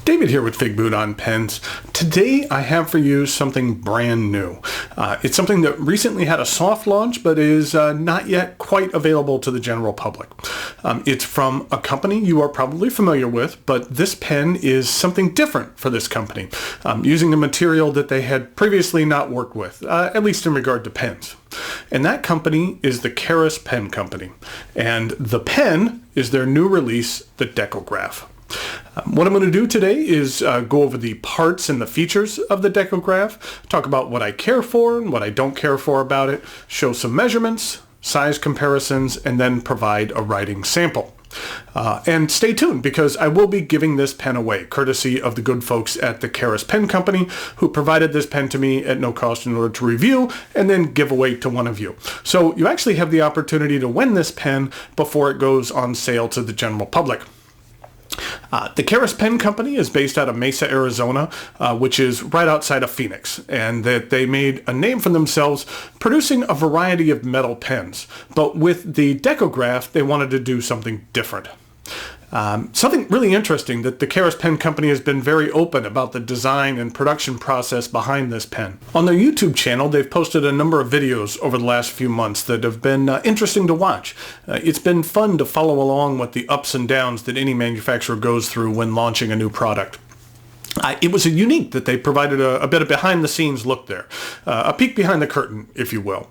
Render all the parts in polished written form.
David here with Figboot on Pens. Today I have for you something brand new. It's something that recently had a soft launch but is not yet quite available to the general public. It's from a company you are probably familiar with, but this pen is something different for this company, using a material that they had previously not worked with, at least in regard to pens. And that company is the Pen Company. And the pen is their new release, the Decograph. What I'm going to do today is go over the parts and the features of the Decograph, talk about what I care for and what I don't care for about it, show some measurements, size comparisons, and then provide a writing sample. And stay tuned because I will be giving this pen away, courtesy of the good folks at the Pen Company who provided this pen to me at no cost in order to review and then give away to one of you. So you actually have the opportunity to win this pen before it goes on sale to the general public. The Pen Company is based out of Mesa, Arizona, which is right outside of Phoenix, and that they made a name for themselves producing a variety of metal pens. But with the Decograph, they wanted to do something different. Something really interesting that the Pen Company has been very open about the design and production process behind this pen. On their YouTube channel, they've posted a number of videos over the last few months that have been interesting to watch. It's been fun to follow along with the ups and downs that any manufacturer goes through when launching a new product. It was unique that they provided a bit of behind-the-scenes look there, a peek behind the curtain, if you will.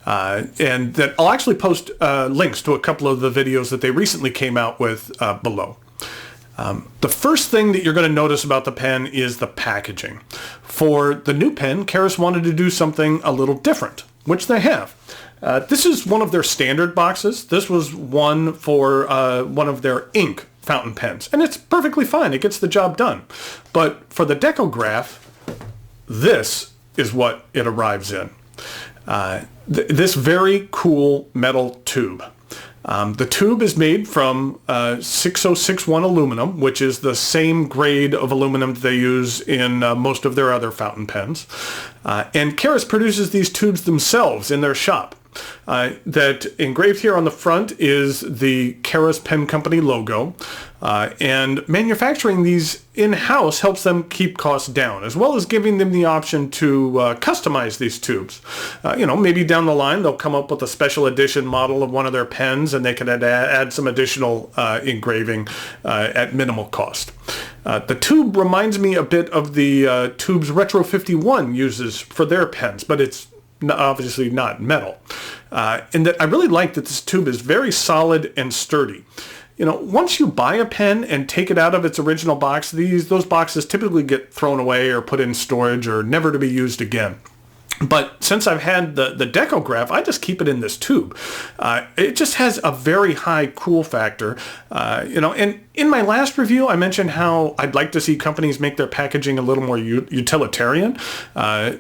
And that I'll actually post links to a couple of the videos that they recently came out with below. The first thing that you're going to notice about the pen is the packaging. For the new pen, wanted to do something a little different, which they have. This is one of their standard boxes. This was one for one of their ink fountain pens, and it's perfectly fine. It gets the job done. But for the Decograph, this is what it arrives in. This very cool metal tube. The tube is made from 6061 aluminum, which is the same grade of aluminum that they use in most of their other fountain pens. And produces these tubes themselves in their shop. That engraved here on the front is the Pen Company logo, and manufacturing these in-house helps them keep costs down, as well as giving them the option to customize these tubes. Maybe down the line they'll come up with a special edition model of one of their pens, and they can add some additional engraving at minimal cost. The tube reminds me a bit of the tubes Retro 51 uses for their pens, but it's obviously not metal. And that I really like that this tube is very solid and sturdy. Once you buy a pen and take it out of its original box, those boxes typically get thrown away or put in storage or never to be used again. But since I've had the Decograph, I just keep it in this tube. It just has a very high cool factor. And in my last review, I mentioned how I'd like to see companies make their packaging a little more utilitarian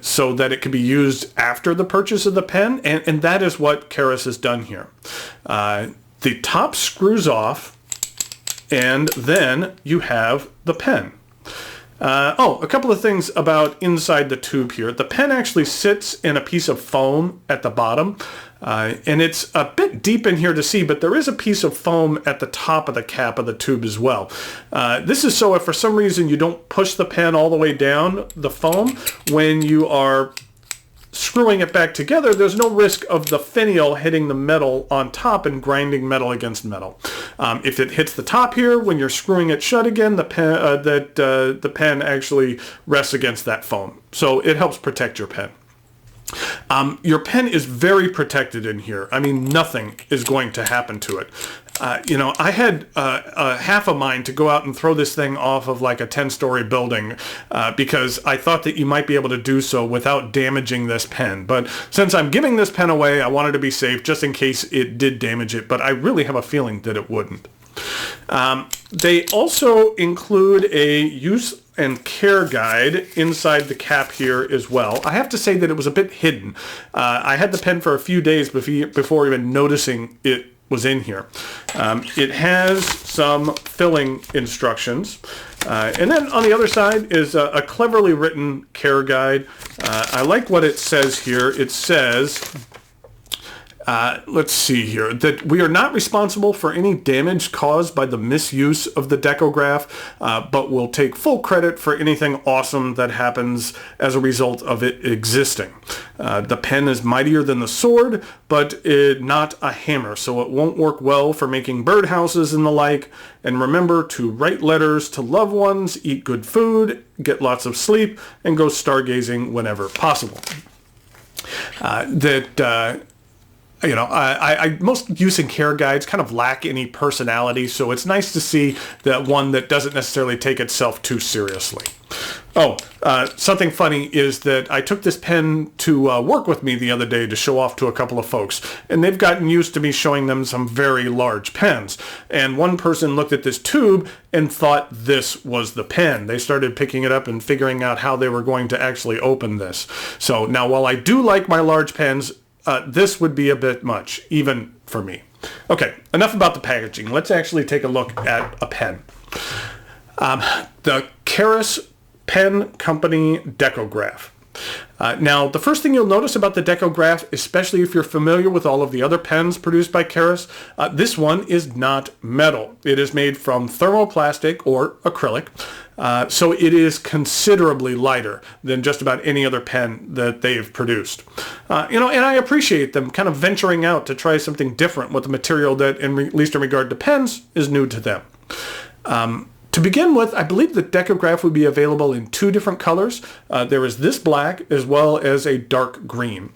so that it can be used after the purchase of the pen. And that is what has done here. The top screws off, and then you have the pen. A couple of things about inside the tube here. The pen actually sits in a piece of foam at the bottom, and it's a bit deep in here to see, but there is a piece of foam at the top of the cap of the tube as well. This is so if for some reason you don't push the pen all the way down the foam, when you are screwing it back together, there's no risk of the finial hitting the metal on top and grinding metal against metal. If it hits the top here, when you're screwing it shut again, the pen actually rests against that foam. So it helps protect your pen. Your pen is very protected in here. I mean, nothing is going to happen to it. I had half of mine to go out and throw this thing off of like a 10-story building because I thought that you might be able to do so without damaging this pen. But since I'm giving this pen away, I wanted to be safe just in case it did damage it, but I really have a feeling that it wouldn't. They also include a use and care guide inside the cap here as well. I have to say that it was a bit hidden. I had the pen for a few days before even noticing it was in here. It has some filling instructions. And then on the other side is a cleverly written care guide. I like what it says here. It says, let's see here, that we are not responsible for any damage caused by the misuse of the Decograph, but will take full credit for anything awesome that happens as a result of it existing. The pen is mightier than the sword, but not a hammer, so it won't work well for making birdhouses and the like. And remember to write letters to loved ones, eat good food, get lots of sleep, and go stargazing whenever possible. Most use and care guides kind of lack any personality, so it's nice to see that one that doesn't necessarily take itself too seriously. Something funny is that I took this pen to work with me the other day to show off to a couple of folks, and they've gotten used to me showing them some very large pens. And one person looked at this tube and thought this was the pen. They started picking it up and figuring out how they were going to actually open this. So now, while I do like my large pens, this would be a bit much, even for me. Okay, enough about the packaging. Let's actually take a look at a pen. The Keras Pen Company Decograph. Now, the first thing you'll notice about the Decograph, especially if you're familiar with all of the other pens produced by Keras, this one is not metal. It is made from thermoplastic or acrylic, so it is considerably lighter than just about any other pen that they've produced. And I appreciate them kind of venturing out to try something different with a material that, at least in regard to pens, is new to them. To begin with, I believe the Decograph would be available in two different colors. There is this black as well as a dark green.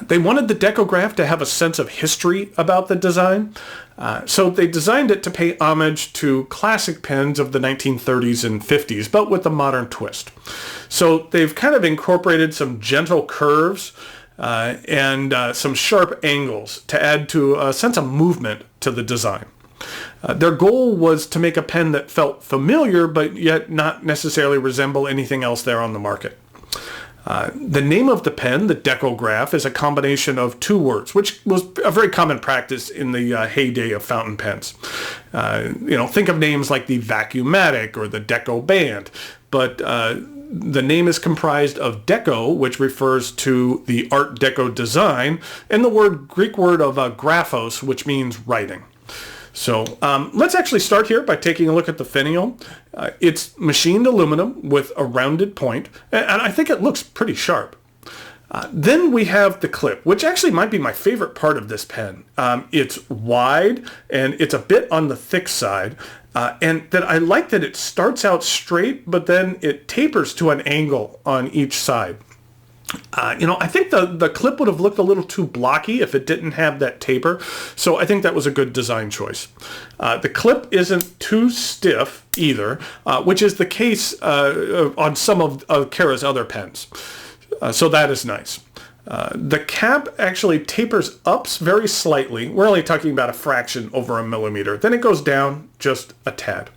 They wanted the Decograph to have a sense of history about the design, so they designed it to pay homage to classic pens of the 1930s and 50s, but with a modern twist. So they've kind of incorporated some gentle curves and some sharp angles to add to a sense of movement to the design. Their goal was to make a pen that felt familiar, but yet not necessarily resemble anything else there on the market. The name of the pen, the Decograph, is a combination of two words, which was a very common practice in the heyday of fountain pens. Think of names like the Vacuumatic or the Deco Band, but the name is comprised of Deco, which refers to the Art Deco design, and the Greek word of graphos, which means writing. So let's actually start here by taking a look at the finial. It's machined aluminum with a rounded point, and I think it looks pretty sharp. Then we have the clip, which actually might be my favorite part of this pen. It's wide, and it's a bit on the thick side, and that I like that it starts out straight, but then it tapers to an angle on each side. I think the clip would have looked a little too blocky if it didn't have that taper, so I think that was a good design choice. The clip isn't too stiff either, which is the case on some of Keras' other pens, so that is nice. The cap actually tapers up very slightly. We're only talking about a fraction over a millimeter. Then it goes down just a tad.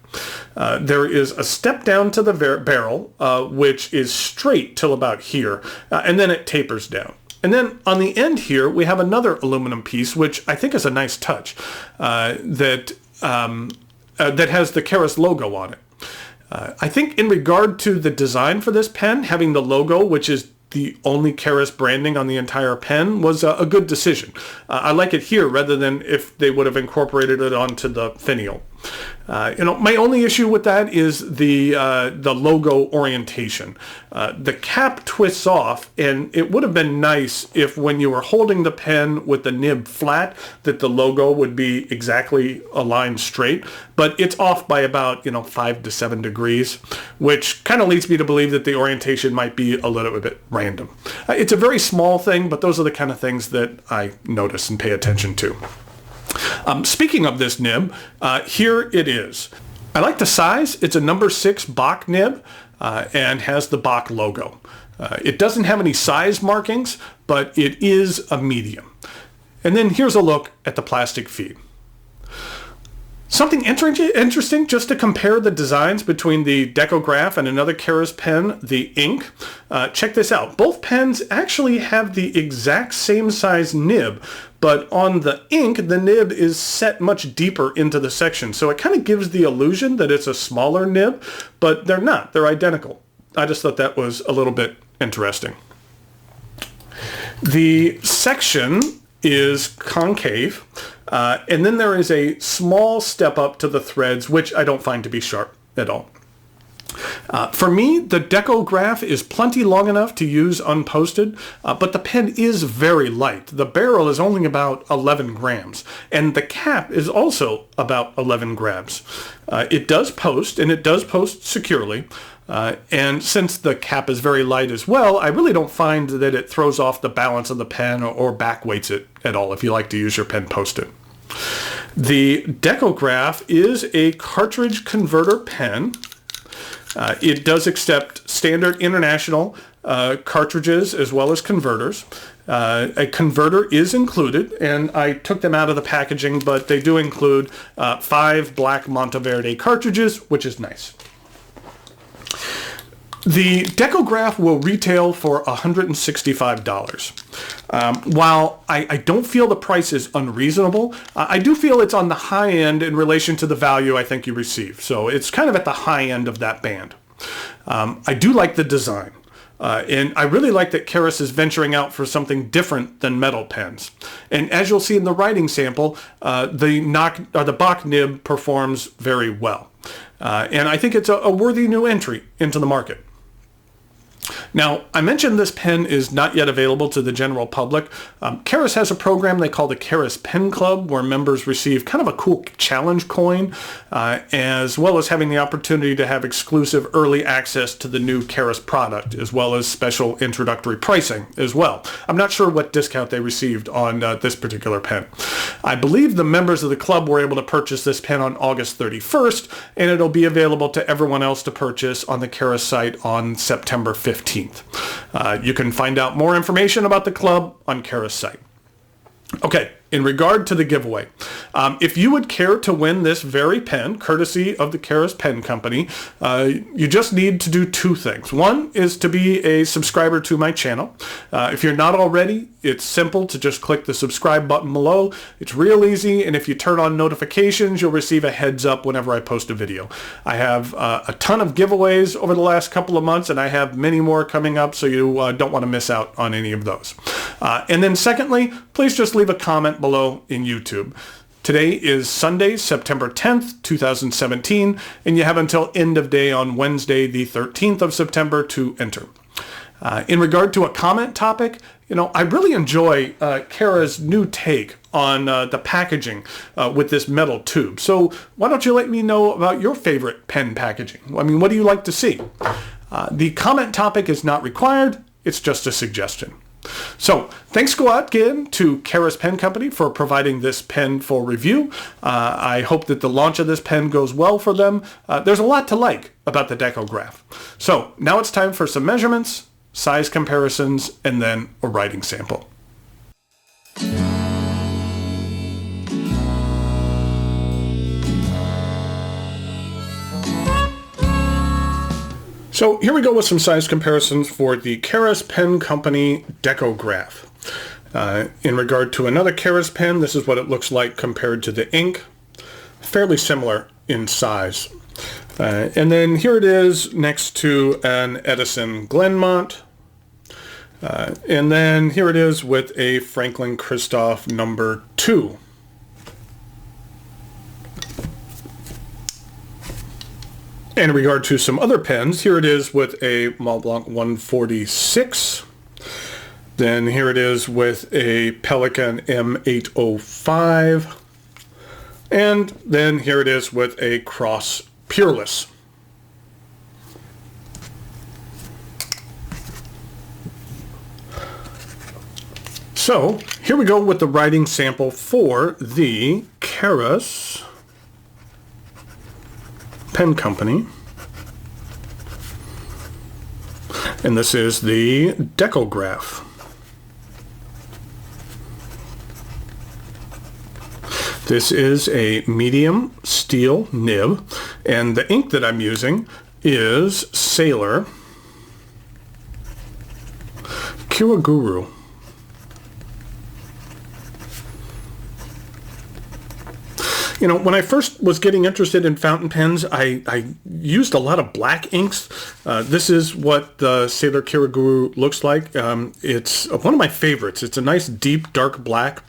There is a step down to the barrel, which is straight till about here, and then it tapers down. And then on the end here, we have another aluminum piece, which I think is a nice touch, that has the Keras logo on it. I think in regard to the design for this pen, having the logo, which is the only Keras branding on the entire pen, was a good decision. I like it here rather than if they would have incorporated it onto the finial. My only issue with that is the logo orientation. The cap twists off, and it would have been nice if when you were holding the pen with the nib flat, that the logo would be exactly aligned straight, but it's off by about 5 to 7 degrees, which kind of leads me to believe that the orientation might be a little bit random. It's a very small thing, but those are the kind of things that I notice and pay attention to. Speaking of this nib, here it is. I like the size. It's a number 6 Bach nib and has the Bach logo. It doesn't have any size markings, but it is a medium. And then here's a look at the plastic feed. Something interesting, just to compare the designs between the Decograph and another Keras pen, the Ink. Check this out. Both pens actually have the exact same size nib, but on the Ink, the nib is set much deeper into the section, so it kind of gives the illusion that it's a smaller nib, but they're not. They're identical. I just thought that was a little bit interesting. The section is concave, and then there is a small step up to the threads, which I don't find to be sharp at all. For me, the Decograph is plenty long enough to use unposted, but the pen is very light. The barrel is only about 11 grams, and the cap is also about 11 grams. It does post, and it does post securely, and since the cap is very light as well, I really don't find that it throws off the balance of the pen or backweights it at all if you like to use your pen posted. The Decograph is a cartridge converter pen. It does accept standard international cartridges as well as converters. A converter is included, and I took them out of the packaging, but they do include 5 black Monteverde cartridges, which is nice. The Decograph will retail for $165. While I don't feel the price is unreasonable, I do feel it's on the high end in relation to the value I think you receive. So it's kind of at the high end of that band. I do like the design. And I really like that Keras is venturing out for something different than metal pens. And as you'll see in the writing sample, the Bach nib performs very well. And I think it's a worthy new entry into the market. Now, I mentioned this pen is not yet available to the general public. Keras has a program they call the Keras Pen Club, where members receive kind of a cool challenge coin, as well as having the opportunity to have exclusive early access to the new Keras product, as well as special introductory pricing as well. I'm not sure what discount they received on this particular pen. I believe the members of the club were able to purchase this pen on August 31st, and it'll be available to everyone else to purchase on the Keras site on September 15th. You can find out more information about the club on Keras site. Okay, in regard to the giveaway, if you would care to win this very pen, courtesy of the Keras Pen Company, you just need to do 2 things. One is to be a subscriber to my channel. If you're not already, it's simple to just click the subscribe button below. It's real easy, and if you turn on notifications, you'll receive a heads up whenever I post a video. I have a ton of giveaways over the last couple of months, and I have many more coming up, so you don't want to miss out on any of those. And then secondly, please just leave a comment below in YouTube. Today is Sunday, September 10th, 2017, and you have until end of day on Wednesday, the 13th of September to enter. In regard to a comment topic, I really enjoy Kara's new take on the packaging with this metal tube. So why don't you let me know about your favorite pen packaging? I mean, what do you like to see? The comment topic is not required. It's just a suggestion. So thanks go out again to Keras Pen Company for providing this pen for review. I hope that the launch of this pen goes well for them. There's a lot to like about the Decograph. So now it's time for some measurements, size comparisons, and then a writing sample. So here we go with some size comparisons for the Keras Pen Company Decograph. In regard to another Keras pen, this is what it looks like compared to the ink. Fairly similar in size. And then here it is next to an Edison Glenmont. And then here it is with a Franklin Christoph No. 2. And in regard to some other pens, here it is with a Montblanc 146. Then here it is with a Pelikan M805. And then here it is with a Cross Peerless. So here we go with the writing sample for the Keras Pen Company, and this is the Decograph. This is a medium steel nib, and the ink that I'm using is Sailor Kiwaguru. You know, when I first was getting interested in fountain pens, I used a lot of black inks. This is what the Sailor Kiriguru looks like. It's one of my favorites. It's a nice deep dark black.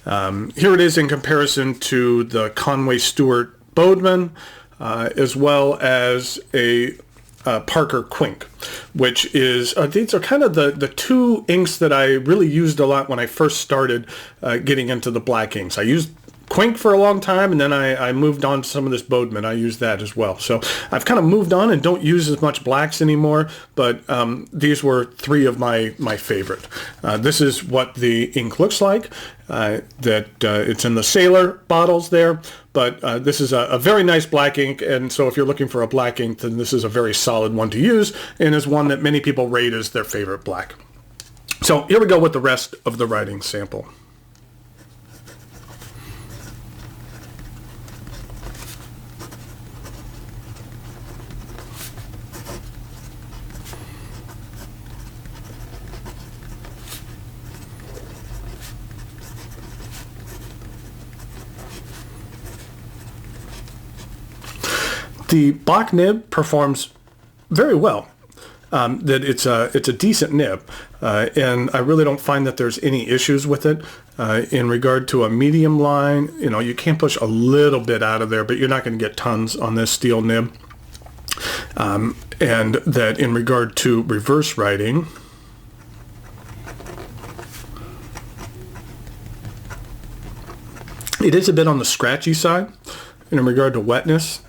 Here it is in comparison to the Conway Stewart Bodeman, as well as a Parker Quink, which is, these are kind of the two inks that I really used a lot when I first started getting into the black inks. I used Quink for a long time, and then I moved on to some of this Bodeman. I use that as well. So I've kind of moved on and don't use as much blacks anymore, but these were three of my favorite. This is what the ink looks like. It's in the Sailor bottles there, but this is a very nice black ink, and so if you're looking for a black ink, then this is a very solid one to use, and is one that many people rate as their favorite black. So here we go with the rest of the writing sample. The black nib performs very well. That it's a decent nib, and I really don't find that there's any issues with it. In regard to a medium line, you know, you can push a little bit out of there, but you're not going to get tons on this steel nib. And that in regard to reverse writing, it is a bit on the scratchy side. And in regard to wetness,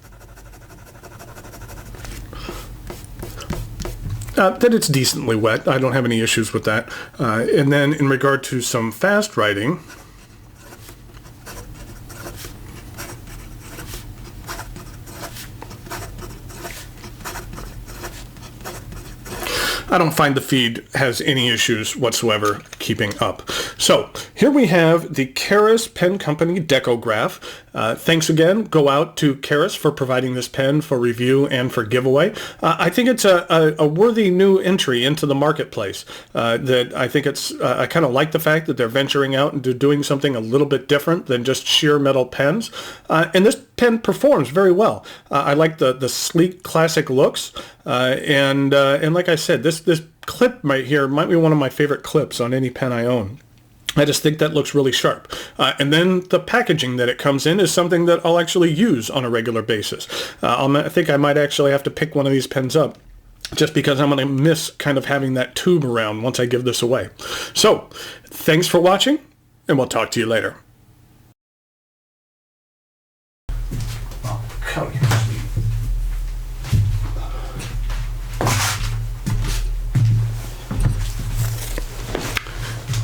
that it's decently wet. I don't have any issues with that. And then in regard to some fast writing, I don't find the feed has any issues whatsoever keeping up. So here we have the Karas Pen Company Decograph. Thanks again. Go out to Karas for providing this pen for review and for giveaway. I think it's a worthy new entry into the marketplace. That I think it's, I kind of like the fact that they're venturing out into doing something a little bit different than just sheer metal pens. And this pen performs very well. I like the sleek classic looks. And like I said, this clip right here might be one of my favorite clips on any pen I own. I just think that looks really sharp. And then the packaging that it comes in is something that I'll actually use on a regular basis. I think I might actually have to pick one of these pens up just because I'm going to miss kind of having that tube around once I give this away. So, thanks for watching, and we'll talk to you later. Oh, come here.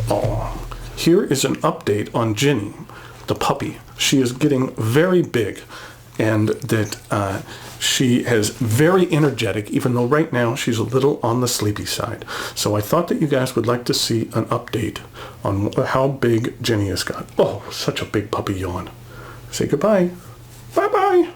Oh, here is an update on Ginny, the puppy. She is getting very big, and that she is very energetic, even though right now she's a little on the sleepy side. So I thought that you guys would like to see an update on how big Ginny has got. Oh, such a big puppy yawn. Say goodbye. Bye-bye.